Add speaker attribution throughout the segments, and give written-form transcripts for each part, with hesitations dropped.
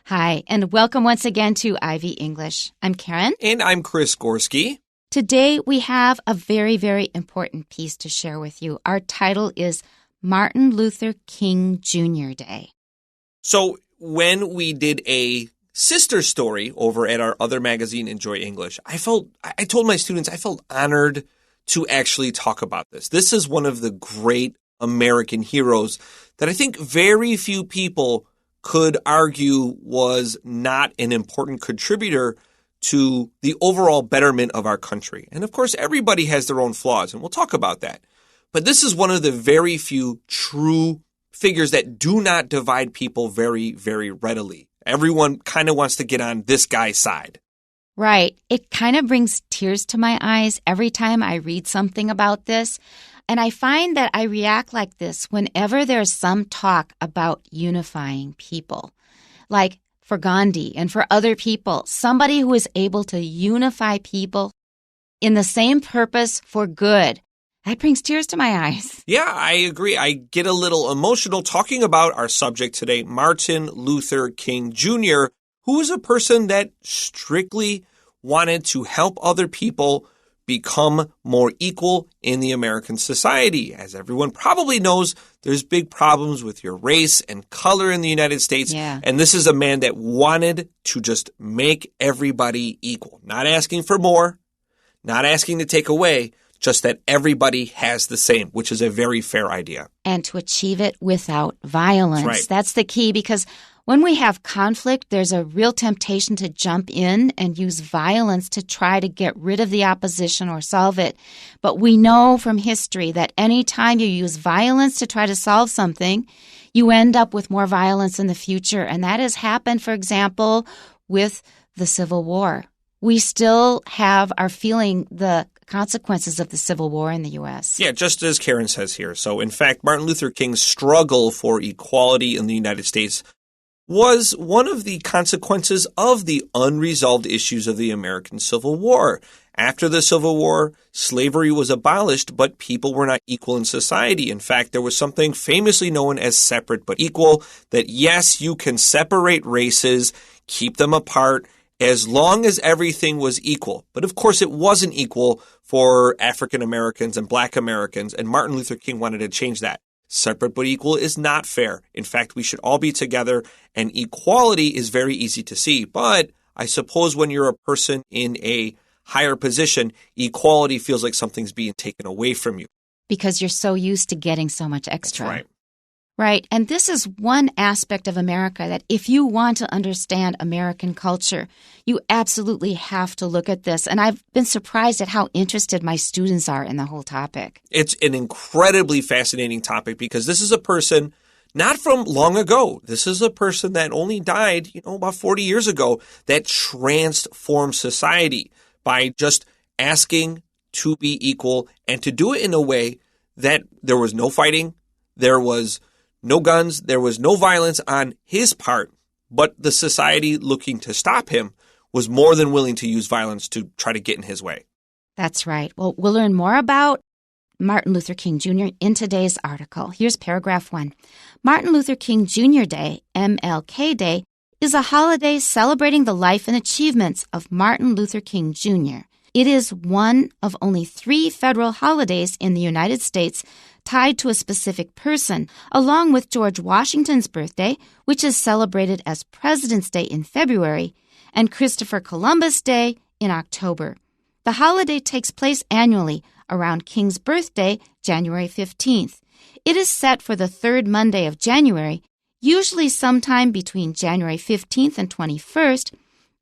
Speaker 1: Hi, and welcome once again to Ivy English. I'm Karen.
Speaker 2: And I'm Chris Gorski.
Speaker 1: Today we have a very, very important piece to share with you. Our title is Martin Luther King Jr. Day.
Speaker 2: So when we did a sister story over at our other magazine, Enjoy English, I told my students I felt honored to actually talk about this. This is one of the great American heroes that I think very few people could argue was not an important contributor to the overall betterment of our country. And of course, everybody has their own flaws, and we'll talk about that. But this is one of the very few true figures that do not divide people very, very readily. Everyone kind of wants to get on this guy's side.
Speaker 1: Right. It kind of brings tears to my eyes every time I read something about this. And I find that I react like this whenever there's some talk about unifying people. Like for Gandhi and for other people, somebody who is able to unify people in the same purpose for good. That brings tears to my eyes.
Speaker 2: Yeah, I agree. I get a little emotional talking about our subject today, Martin Luther King Jr., who is a person that strictly wanted to help other people become more equal in the American society. As everyone probably knows, there's big problems with your race and color in the United States.
Speaker 1: Yeah.
Speaker 2: And this is a man that wanted to just make everybody equal. Not asking for more, not asking to take away, just that everybody has the same, which is a very fair idea.
Speaker 1: And to achieve it without violence.
Speaker 2: That's right.
Speaker 1: That's the key, because when we have conflict, there's a real temptation to jump in and use violence to try to get rid of the opposition or solve it. But we know from history that any time you use violence to try to solve something, you end up with more violence in the future. And that has happened, for example, with the Civil War. We still are feeling the consequences of the Civil War in the U.S.
Speaker 2: Yeah, just as Karen says here. So, in fact, Martin Luther King's struggle for equality in the United States was one of the consequences of the unresolved issues of the American Civil War. After the Civil War, slavery was abolished, but people were not equal in society. In fact, there was something famously known as separate but equal, that yes, you can separate races, keep them apart, as long as everything was equal. But of course, it wasn't equal for African Americans and Black Americans, and Martin Luther King wanted to change that. Separate but equal is not fair. In fact, we should all be together, and equality is very easy to see. But I suppose when you're a person in a higher position, equality feels like something's being taken away from you.
Speaker 1: Because you're so used to getting so much extra.
Speaker 2: That's right.
Speaker 1: Right. And this is one aspect of America that if you want to understand American culture, you absolutely have to look at this. And I've been surprised at how interested my students are in the whole topic.
Speaker 2: It's an incredibly fascinating topic because this is a person not from long ago. This is a person that only died, about 40 years ago, that transformed society by just asking to be equal and to do it in a way that there was no fighting, there was no guns, there was no violence on his part, but the society looking to stop him was more than willing to use violence to try to get in his way.
Speaker 1: That's right. Well, we'll learn more about Martin Luther King Jr. in today's article. Here's paragraph 1. Martin Luther King Jr. Day, MLK Day, is a holiday celebrating the life and achievements of Martin Luther King Jr. It is one of only 3 federal holidays in the United States tied to a specific person, along with George Washington's birthday, which is celebrated as President's Day in February, and Christopher Columbus Day in October. The holiday takes place annually around King's birthday, January 15th. It is set for the third Monday of January, usually sometime between January 15th and 21st,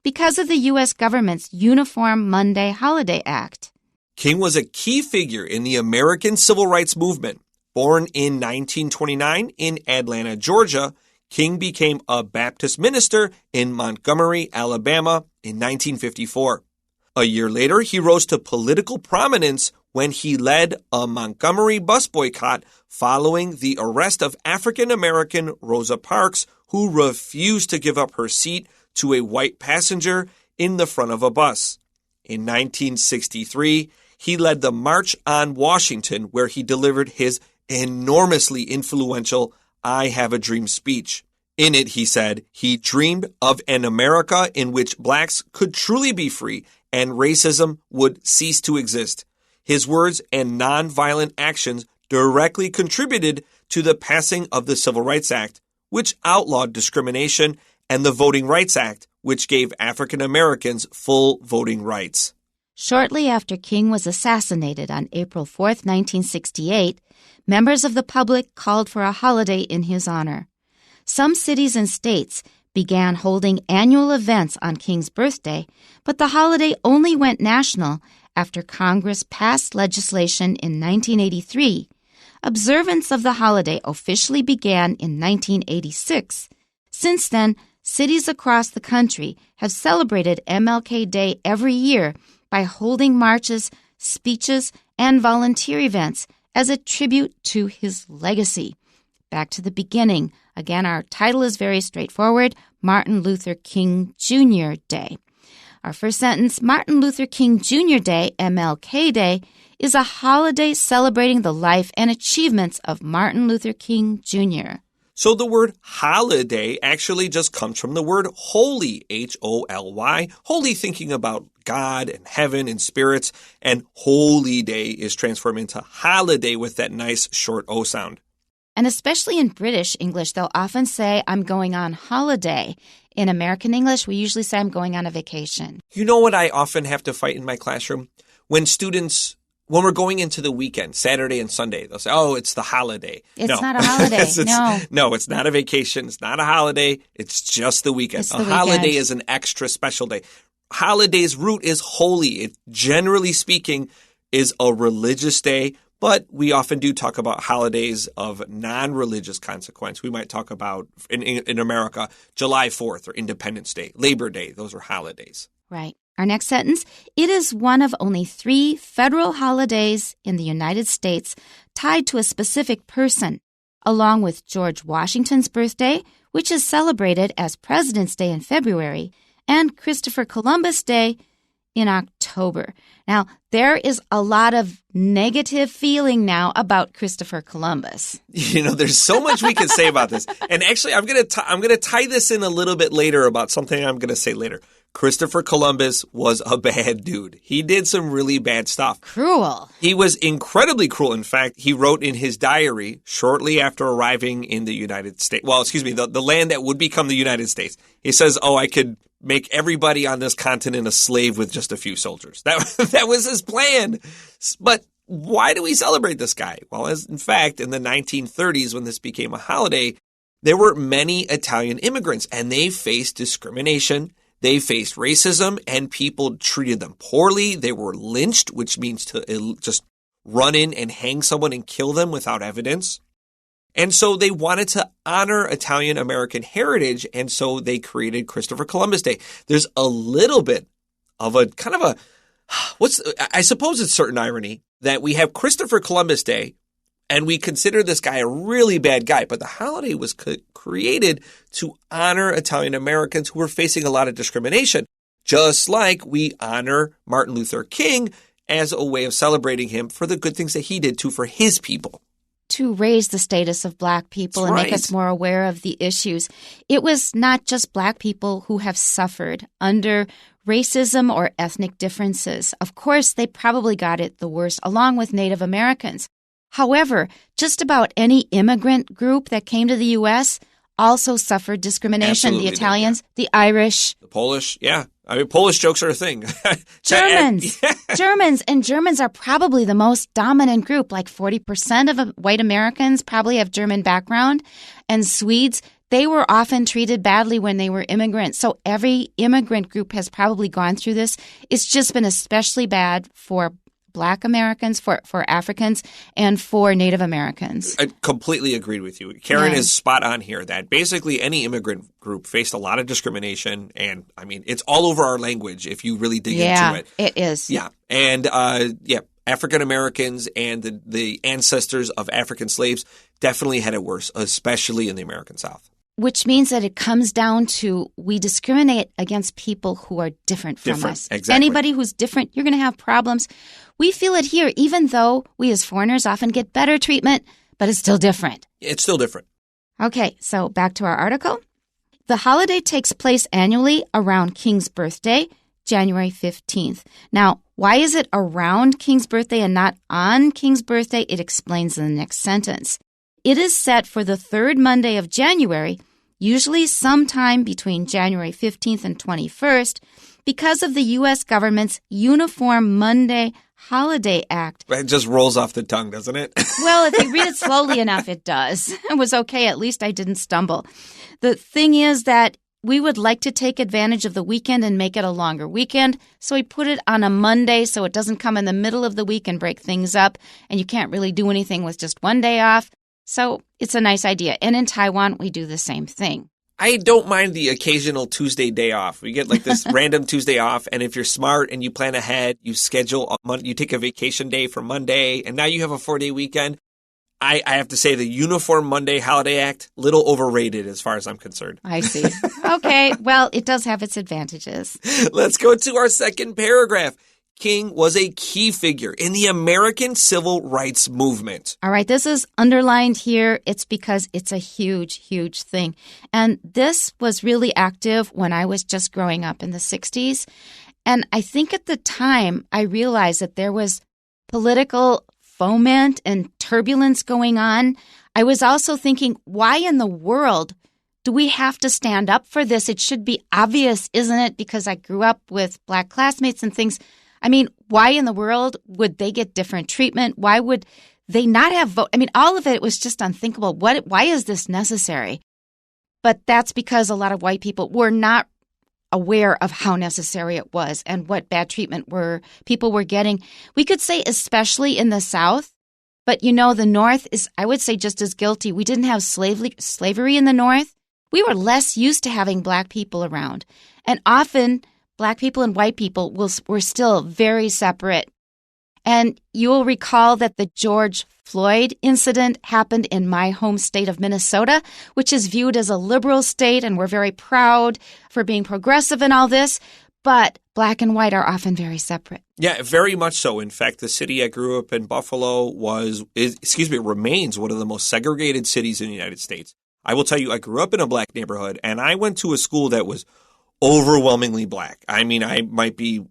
Speaker 1: because of the U.S. government's Uniform Monday Holiday Act.
Speaker 2: King was a key figure in the American Civil Rights Movement. Born in 1929 in Atlanta, Georgia, King became a Baptist minister in Montgomery, Alabama in 1954. A year later, he rose to political prominence when he led a Montgomery bus boycott following the arrest of African-American Rosa Parks, who refused to give up her seat to a white passenger in the front of a bus. In 1963, he led the March on Washington, where he delivered his enormously influential I Have a Dream speech. In it, he said, he dreamed of an America in which blacks could truly be free and racism would cease to exist. His words and nonviolent actions directly contributed to the passing of the Civil Rights Act, which outlawed discrimination, and the Voting Rights Act, which gave African Americans full voting rights.
Speaker 1: Shortly after King was assassinated on April 4, 1968, members of the public called for a holiday in his honor. Some cities and states began holding annual events on King's birthday, but the holiday only went national after Congress passed legislation in 1983. Observance of the holiday officially began in 1986. Since then, cities across the country have celebrated MLK Day every year by holding marches, speeches, and volunteer events as a tribute to his legacy. Back to the beginning. Again, our title is very straightforward, Martin Luther King Jr. Day. Our first sentence, Martin Luther King Jr. Day, MLK Day, is a holiday celebrating the life and achievements of Martin Luther King Jr.
Speaker 2: So the word holiday actually just comes from the word holy, H-O-L-Y, holy thinking about God and heaven and spirits, and holy day is transformed into holiday with that nice short O sound.
Speaker 1: And especially in British English, they'll often say, I'm going on holiday. In American English, we usually say, I'm going on a vacation.
Speaker 2: You know what I often have to fight in my classroom? When we're going into the weekend, Saturday and Sunday, they'll say, oh, it's the holiday.
Speaker 1: It's not a holiday.
Speaker 2: No, it's not a vacation. It's not a holiday. It's just the weekend. Holiday is an extra special day. Holiday's root is holy. It, generally speaking, is a religious day. But we often do talk about holidays of non-religious consequence. We might talk about, in America, July 4th or Independence Day, Labor Day. Those are holidays.
Speaker 1: Right. Our next sentence, it is one of only 3 federal holidays in the United States tied to a specific person, along with George Washington's birthday, which is celebrated as President's Day in February, and Christopher Columbus Day in October. Now, there is a lot of negative feeling now about Christopher Columbus.
Speaker 2: You know, there's so much we can say about this. And actually, I'm going to tie this in a little bit later about something I'm going to say later. Christopher Columbus was a bad dude. He did some really bad stuff.
Speaker 1: Cruel.
Speaker 2: He was incredibly cruel. In fact, he wrote in his diary shortly after arriving in the United States. Well, the land that would become the United States. He says, I could make everybody on this continent a slave with just a few soldiers. That was his plan. But why do we celebrate this guy? Well, in fact, in the 1930s, when this became a holiday, there were many Italian immigrants, and they faced discrimination. They faced racism, and people treated them poorly. They were lynched, which means to just run in and hang someone and kill them without evidence. And so they wanted to honor Italian-American heritage, and so they created Christopher Columbus Day. There's a little bit of a kind of I suppose it's certain irony that we have Christopher Columbus Day, and we consider this guy a really bad guy, but the holiday was created to honor Italian-Americans who were facing a lot of discrimination, just like we honor Martin Luther King as a way of celebrating him for the good things that he did too for his people.
Speaker 1: To raise the status of Black people and make us more aware of the issues. It was not just Black people who have suffered under racism or ethnic differences. Of course, they probably got it the worst, along with Native Americans. However, just about any immigrant group that came to the U.S. also suffered discrimination.
Speaker 2: Absolutely,
Speaker 1: the Italians, the Irish.
Speaker 2: The Polish, yeah. I mean, Polish jokes are a thing.
Speaker 1: Germans. Germans are probably the most dominant group. Like 40% of white Americans probably have German background. And Swedes, they were often treated badly when they were immigrants. So every immigrant group has probably gone through this. It's just been especially bad for Black Americans, for Africans, and for Native Americans.
Speaker 2: I completely agreed with you. Karen is spot on here that basically any immigrant group faced a lot of discrimination. And I mean, it's all over our language if you really dig into it.
Speaker 1: Yeah, it is.
Speaker 2: Yeah. And African Americans and the ancestors of African slaves definitely had it worse, especially in the American South.
Speaker 1: Which means that it comes down to we discriminate against people who are different from us.
Speaker 2: Exactly.
Speaker 1: Anybody who's different, you're going to have problems. We feel it here, even though we as foreigners often get better treatment, but it's still different.
Speaker 2: It's still different.
Speaker 1: Okay, so back to our article. The holiday takes place annually around King's birthday, January 15th. Now, why is it around King's birthday and not on King's birthday? It explains in the next sentence. It is set for the third Monday of January, usually sometime between January 15th and 21st, because of the U.S. government's Uniform Monday Holiday Act.
Speaker 2: It just rolls off the tongue, doesn't it?
Speaker 1: Well, if you read it slowly enough, it does. It was okay. At least I didn't stumble. The thing is that we would like to take advantage of the weekend and make it a longer weekend. So we put it on a Monday so it doesn't come in the middle of the week and break things up. And you can't really do anything with just one day off. So it's a nice idea. And in Taiwan, we do the same thing.
Speaker 2: I don't mind the occasional Tuesday day off. We get like this random Tuesday off, and if you're smart and you plan ahead, you schedule you take a vacation day for Monday, and now you have a 4-day weekend. I have to say the Uniform Monday Holiday Act, little overrated as far as I'm concerned.
Speaker 1: I see. Okay, well, it does have its advantages.
Speaker 2: Let's go to our second paragraph. King was a key figure in the American civil rights movement.
Speaker 1: All right, this is underlined here. It's because it's a huge, huge thing. And this was really active when I was just growing up in the 60s. And I think at the time, I realized that there was political foment and turbulence going on. I was also thinking, why in the world do we have to stand up for this? It should be obvious, isn't it? Because I grew up with Black classmates and things. I mean, why in the world would they get different treatment? Why would they not have vote? I mean, all of it was just unthinkable. Why is this necessary? But that's because a lot of white people were not aware of how necessary it was and what bad treatment people were getting. We could say especially in the South, but the North is, I would say, just as guilty. We didn't have slavery in the North. We were less used to having Black people around. And often Black people and white people were still very separate. And you will recall that the George Floyd incident happened in my home state of Minnesota, which is viewed as a liberal state, and we're very proud for being progressive and all this. But Black and white are often very separate.
Speaker 2: Yeah, very much so. In fact, the city I grew up in, Buffalo, remains one of the most segregated cities in the United States. I will tell you, I grew up in a Black neighborhood, and I went to a school that was overwhelmingly Black. I mean, I might be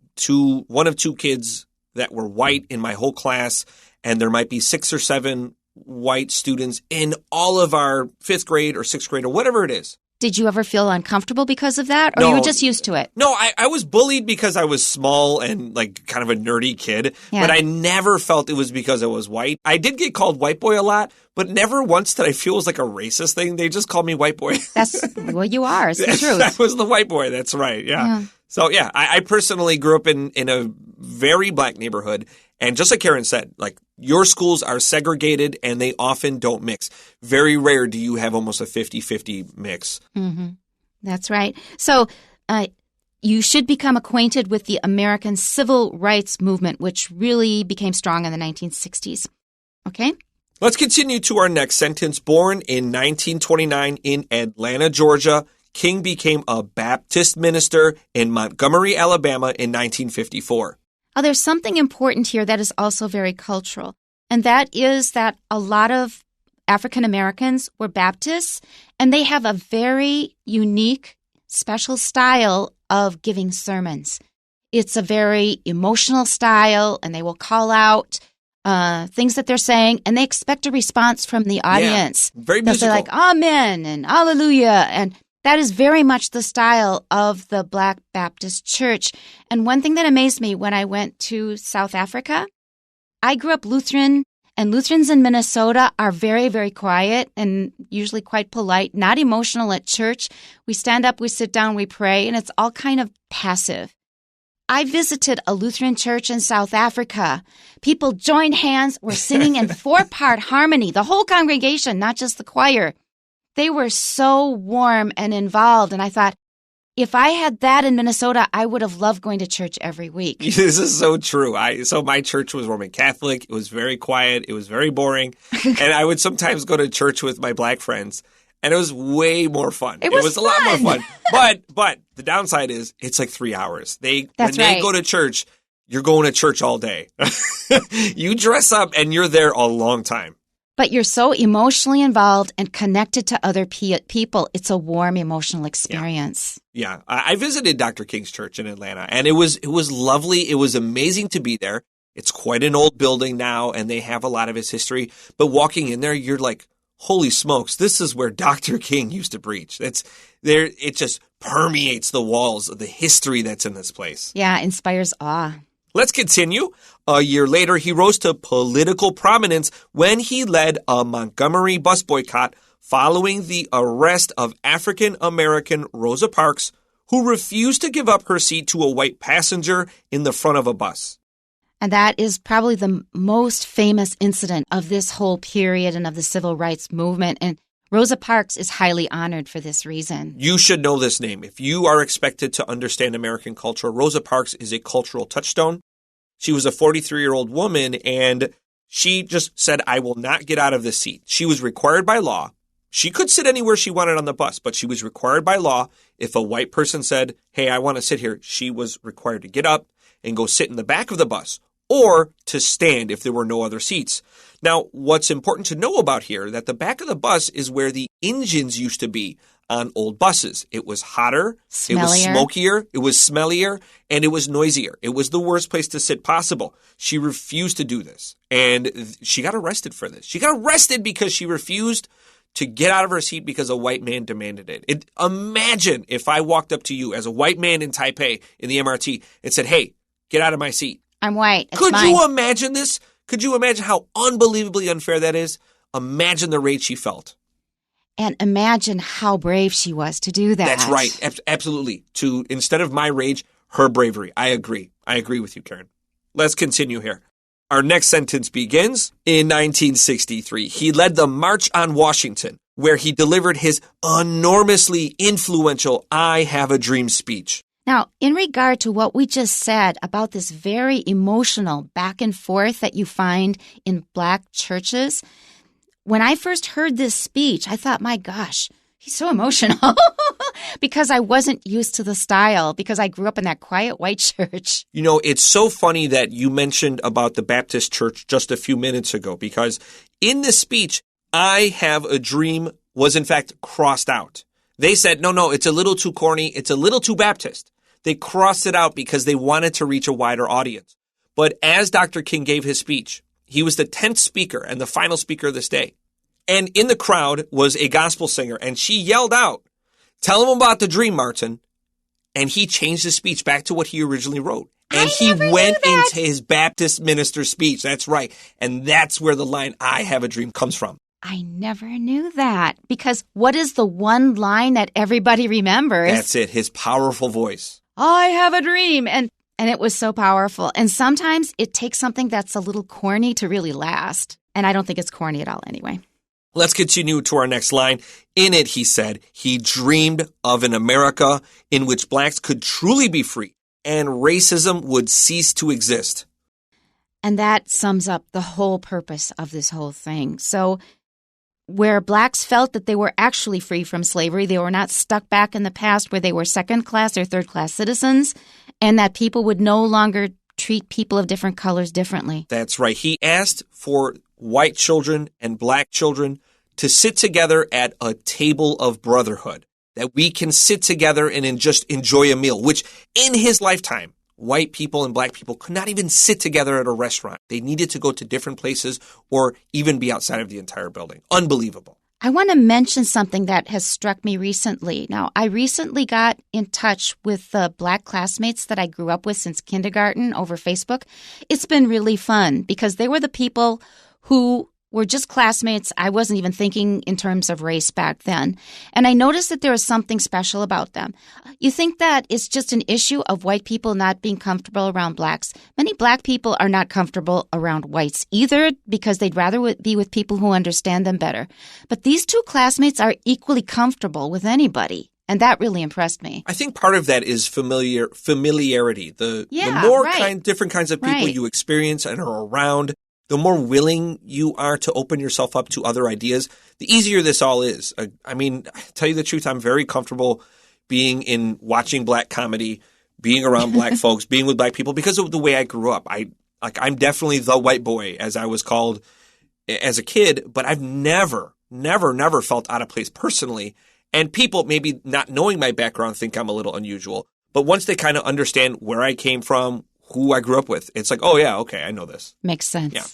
Speaker 2: one of two kids that were white in my whole class, and there might be 6 or 7 white students in all of our 5th grade or 6th grade or whatever it is.
Speaker 1: Did you ever feel uncomfortable because of that, or
Speaker 2: No,
Speaker 1: you were just used to it?
Speaker 2: No, I was bullied because I was small and like kind of a nerdy kid, but I never felt it was because I was white. I did get called white boy a lot, but never once did I feel it was like a racist thing. They just called me white boy.
Speaker 1: Well, you are. It's the truth.
Speaker 2: I was the white boy. That's right. Yeah. So, yeah, I personally grew up in a very Black neighborhood. And just like Karen said, like your schools are segregated and they often don't mix. Very rare do you have almost a 50-50 mix.
Speaker 1: Mm-hmm. That's right. So you should become acquainted with the American Civil Rights Movement, which really became strong in the 1960s. Okay?
Speaker 2: Let's continue to our next sentence. Born in 1929 in Atlanta, Georgia, King became a Baptist minister in Montgomery, Alabama in 1954.
Speaker 1: Oh, there's something important here that is also very cultural, and that is that a lot of African Americans were Baptists, and they have a very unique, special style of giving sermons. It's a very emotional style, and they will call out things that they're saying, and they expect a response from the audience.
Speaker 2: Yeah, very musical.
Speaker 1: They're like, Amen and Hallelujah, and that is very much the style of the Black Baptist Church. And one thing that amazed me when I went to South Africa, I grew up Lutheran, and Lutherans in Minnesota are very, very quiet and usually quite polite, not emotional at church. We stand up, we sit down, we pray, and it's all kind of passive. I visited a Lutheran church in South Africa. People joined hands, were singing in 4-part harmony, the whole congregation, not just the choir. They were so warm and involved, and I thought, if I had that in Minnesota, I would have loved going to church every week.
Speaker 2: This is so true. So my church was Roman Catholic. It was very quiet. It was very boring. And I would sometimes go to church with my Black friends, and it was way more fun.
Speaker 1: It was
Speaker 2: a lot more fun. But the downside is it's like 3 hours. When they go to church, you're going to church all day. You dress up, and you're there a long time.
Speaker 1: But you're so emotionally involved and connected to other people. It's a warm emotional experience.
Speaker 2: Yeah. I visited Dr. King's church in Atlanta, and it was lovely. It was amazing to be there. It's quite an old building now, and they have a lot of its history. But walking in there, you're like, holy smokes, this is where Dr. King used to preach. It just permeates the walls of the history that's in this place.
Speaker 1: Yeah, inspires awe.
Speaker 2: Let's continue. A year later, he rose to political prominence when he led a Montgomery bus boycott following the arrest of African-American Rosa Parks, who refused to give up her seat to a white passenger in the front of a bus.
Speaker 1: And that is probably the most famous incident of this whole period and of the civil rights movement. And Rosa Parks is highly honored for this reason.
Speaker 2: You should know this name. If you are expected to understand American culture, Rosa Parks is a cultural touchstone. She was a 43-year-old woman, and she just said, I will not get out of this seat. She was required by law. She could sit anywhere she wanted on the bus, but she was required by law. If a white person said, hey, I want to sit here, she was required to get up and go sit in the back of the bus, or to stand if there were no other seats. Now, what's important to know about here, that the back of the bus is where the engines used to be on old buses. It was hotter,
Speaker 1: smellier.
Speaker 2: It was smokier, it was smellier, and it was noisier. It was the worst place to sit possible. She refused to do this, and she got arrested for this. She got arrested because she refused to get out of her seat because a white man demanded it. Imagine if I walked up to you as a white man in Taipei in the MRT and said, hey, get out of my seat.
Speaker 1: I'm white. It's
Speaker 2: Could
Speaker 1: mine.
Speaker 2: you imagine this? Could you imagine how unbelievably unfair that is? Imagine the rage she felt.
Speaker 1: And imagine how brave she was to do that.
Speaker 2: That's right. Absolutely. Instead of my rage, her bravery. I agree. I agree with you, Karen. Let's continue here. Our next sentence begins in 1963. He led the March on Washington, where he delivered his enormously influential I Have a Dream speech.
Speaker 1: Now, in regard to what we just said about this very emotional back and forth that you find in Black churches, when I first heard this speech, I thought, my gosh, he's so emotional because I wasn't used to the style because I grew up in that quiet white church.
Speaker 2: You know, it's so funny that you mentioned about the Baptist church just a few minutes ago, because in this speech, I Have a Dream was in fact crossed out. They said, no, it's a little too corny. It's a little too Baptist. They crossed it out because they wanted to reach a wider audience. But as Dr. King gave his speech, he was the 10th speaker and the final speaker of this day. And in the crowd was a gospel singer, and she yelled out, tell him about the dream, Martin. And he changed his speech back to what he originally wrote. And he went into his Baptist minister speech. That's right. And that's where the line, I have a dream, comes from.
Speaker 1: I never knew that, because what is the one line that everybody remembers?
Speaker 2: That's it, his powerful voice.
Speaker 1: I have a dream. And it was so powerful. And sometimes it takes something that's a little corny to really last. And I don't think it's corny at all anyway.
Speaker 2: Let's continue to our next line. In it, he said, he dreamed of an America in which blacks could truly be free and racism would cease to exist.
Speaker 1: And that sums up the whole purpose of this whole thing. So where blacks felt that they were actually free from slavery, they were not stuck back in the past where they were second-class or third-class citizens, and that people would no longer treat people of different colors differently.
Speaker 2: That's right. He asked for white children and black children to sit together at a table of brotherhood, that we can sit together and just enjoy a meal, which in his lifetime, white people and black people could not even sit together at a restaurant. They needed to go to different places or even be outside of the entire building. Unbelievable.
Speaker 1: I want to mention something that has struck me recently. Now, I recently got in touch with the black classmates that I grew up with since kindergarten over Facebook. It's been really fun because they were the people who were just classmates. I wasn't even thinking in terms of race back then. And I noticed that there was something special about them. You think that it's just an issue of white people not being comfortable around blacks. Many black people are not comfortable around whites either because they'd rather be with people who understand them better. But these two classmates are equally comfortable with anybody. And that really impressed me.
Speaker 2: I think part of that is familiarity. The more different kinds of people you experience and are around, the more willing you are to open yourself up to other ideas, the easier this all is. I mean, tell you the truth, I'm very comfortable watching black comedy, being around black folks, being with black people because of the way I grew up. I'm definitely the white boy, as I was called as a kid, but I've never felt out of place personally. And people maybe not knowing my background think I'm a little unusual. But once they kind of understand where I came from, who I grew up with, it's like, oh, yeah, okay, I know this.
Speaker 1: Makes sense.
Speaker 2: Yeah.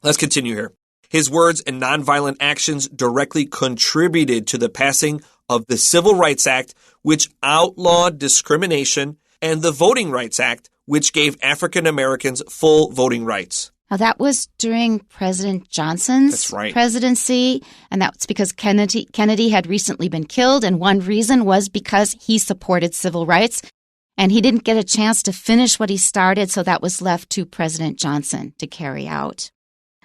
Speaker 2: Let's continue here. His words and nonviolent actions directly contributed to the passing of the Civil Rights Act, which outlawed discrimination, and the Voting Rights Act, which gave African Americans full voting rights.
Speaker 1: Now, that was during President Johnson's presidency, and that's because Kennedy had recently been killed, and one reason was because he supported civil rights, and he didn't get a chance to finish what he started, so that was left to President Johnson to carry out.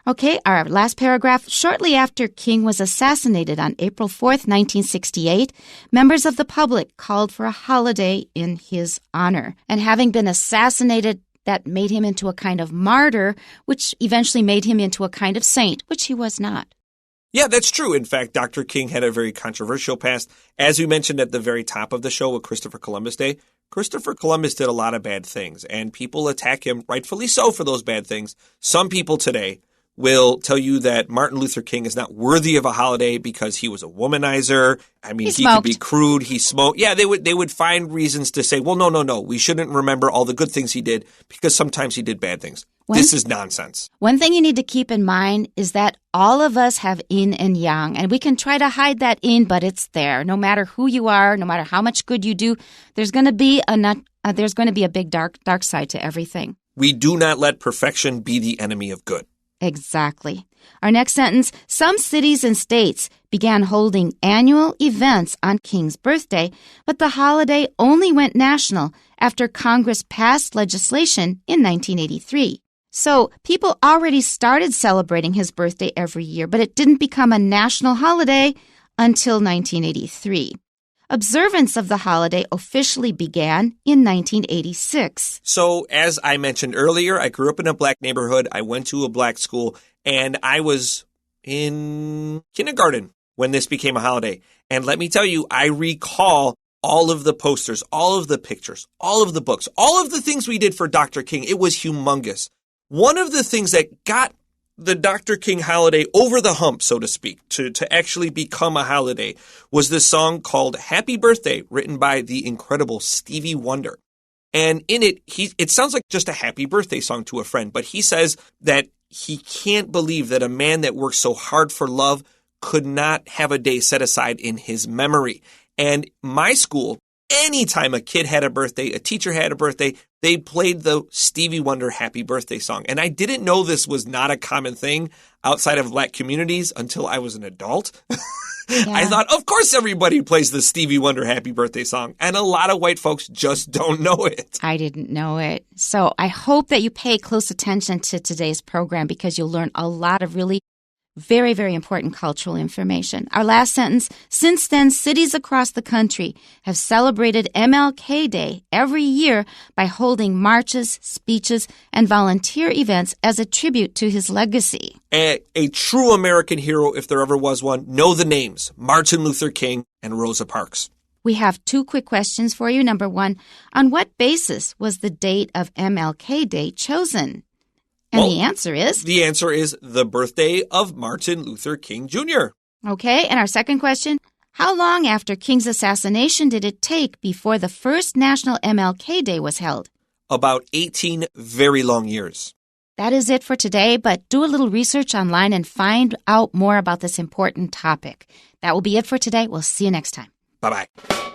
Speaker 1: Okay, our last paragraph. Shortly after King was assassinated on April 4th, 1968, members of the public called for a holiday in his honor. And having been assassinated, that made him into a kind of martyr, which eventually made him into a kind of saint, which he was not.
Speaker 2: Yeah, that's true. In fact, Dr. King had a very controversial past. As we mentioned at the very top of the show with Christopher Columbus Day, Christopher Columbus did a lot of bad things, and people attack him, rightfully so, for those bad things. Some people today will tell you that Martin Luther King is not worthy of a holiday because he was a womanizer. I mean, he could be crude. He smoked. Yeah, they would find reasons to say, well, no. We shouldn't remember all the good things he did because sometimes he did bad things. This is nonsense.
Speaker 1: One thing you need to keep in mind is that all of us have yin and yang, and we can try to hide that yin, but it's there. No matter who you are, no matter how much good you do, there's going to be a big dark side to everything.
Speaker 2: We do not let perfection be the enemy of good.
Speaker 1: Exactly. Our next sentence, some cities and states began holding annual events on King's birthday, but the holiday only went national after Congress passed legislation in 1983. So people already started celebrating his birthday every year, but it didn't become a national holiday until 1983. Observance of the holiday officially began in 1986.
Speaker 2: So, as I mentioned earlier, I grew up in a black neighborhood. I went to a black school, and I was in kindergarten when this became a holiday. And let me tell you, I recall all of the posters, all of the pictures, all of the books, all of the things we did for Dr. King. It was humongous. One of the things that got the Dr. King holiday over the hump, so to speak, to actually become a holiday, was this song called Happy Birthday, written by the incredible Stevie Wonder. And in it, it sounds like just a happy birthday song to a friend, but he says that he can't believe that a man that works so hard for love could not have a day set aside in his memory. And my school, anytime a kid had a birthday, a teacher had a birthday, they played the Stevie Wonder Happy Birthday song. And I didn't know this was not a common thing outside of black communities until I was an adult. Yeah. I thought, of course everybody plays the Stevie Wonder Happy Birthday song. And a lot of white folks just don't know it.
Speaker 1: I didn't know it. So I hope that you pay close attention to today's program because you'll learn a lot of really very, very important cultural information. Our last sentence, since then, cities across the country have celebrated MLK Day every year by holding marches, speeches, and volunteer events as a tribute to his legacy.
Speaker 2: A true American hero, if there ever was one, know the names, Martin Luther King and Rosa Parks.
Speaker 1: We have two quick questions for you. Number one, on what basis was the date of MLK Day chosen? And the answer is?
Speaker 2: The answer is the birthday of Martin Luther King Jr.
Speaker 1: Okay, and our second question, how long after King's assassination did it take before the first National MLK Day was held?
Speaker 2: About 18 very long years.
Speaker 1: That is it for today, but do a little research online and find out more about this important topic. That will be it for today. We'll see you next time.
Speaker 2: Bye-bye.